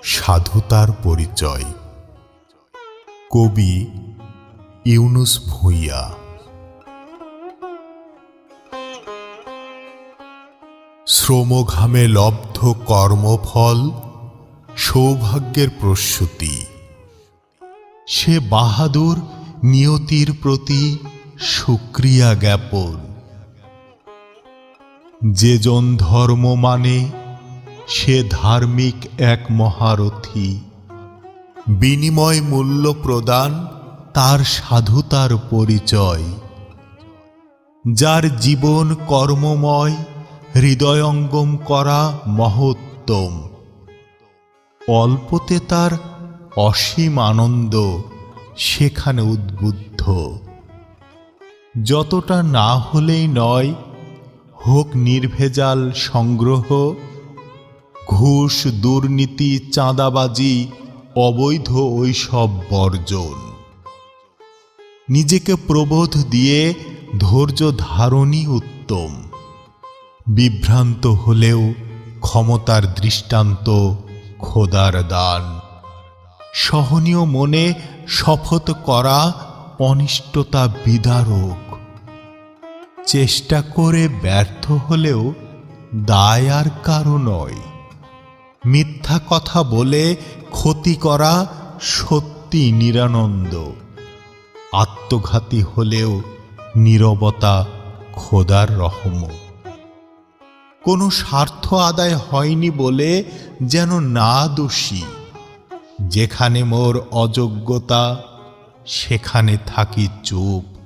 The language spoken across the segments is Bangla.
সাধুতার পরিচয়। কবি ইউনুস ভূঁইয়া। শ্রমঘামে লব্ধ কর্মফল সৌভাগ্যের প্রসূতি। সে বাহাদুর নিয়তির প্রতি শুকরিয়া জ্ঞাপন। যে জন ধর্ম মানে সে ধার্মিক এক মহারথী। বিনিময় মূল্য প্রদান তার সাধুতার পরিচয়। যার জীবন কর্মময় হৃদয়ঙ্গম করা মহত্তম। অল্পতে তার অসীম আনন্দ সেখানে উদ্বুদ্ধ। যতটা না হলেই নয়, হোক নির্ভেজাল সংগ্রহ, ঘুষ দুর্নীতি চাঁদাবাজি অবৈধ ওইসব বর্জন। নিজেকে প্রবোধ দিয়ে ধৈর্য ধারণই উত্তম। বিভ্রান্ত হলেও ক্ষমতার দৃষ্টান্ত খোদার দান। সহনীয় মনে শপথ করা অনিষ্টতা বিদারক। চেষ্টা করে ব্যর্থ হলেও দায় আর কারো নয়। মিথ্যা কথা বলে ক্ষতি করা সত্যি নিরানন্দ। আত্মঘাতী হলেও নীরবতা খোদার রহমত। কোনো স্বার্থ আদায় হয়নি বলে যেন না দোষী। যেখানে মোর অযোগ্যতা সেখানে থাকি চুপ।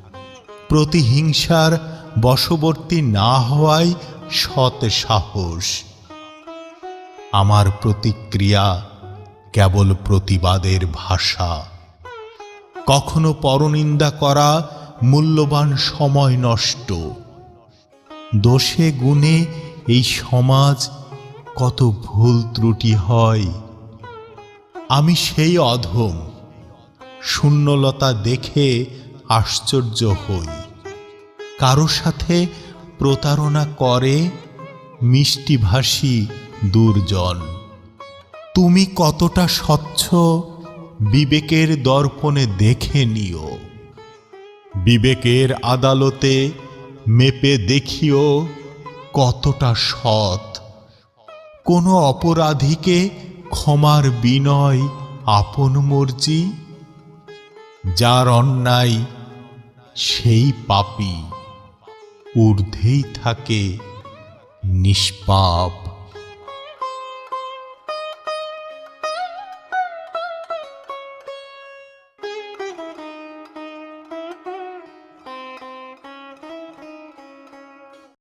প্রতিহিংসার বশবর্তী না হওয়াই সৎ সাহস। আমার প্রতিক্রিয়া কেবল প্রতিবাদের ভাষা। কখনো পরনিন্দা করা মূল্যবান সময় নষ্ট। দোষে গুণে এই সমাজ কত ভুল ত্রুটি হয়। আমি সেই অধম, শূন্যলতা দেখে আশ্চর্য হই। কারো সাথে প্রতারণা করে মিষ্টিভাষী দুর্জন। তুমি কতটা স্বচ্ছ বিবেকের দর্পণে দেখে নিও। বিবেকের আদালতে মেপে দেখিও কতটা সৎ। কোনো অপরাধীকে ক্ষমার বিনয় আপন মর্জি। যার অন্যায় সেই পাপী, ঊর্ধ্বেই থাকে নিষ্পাপ।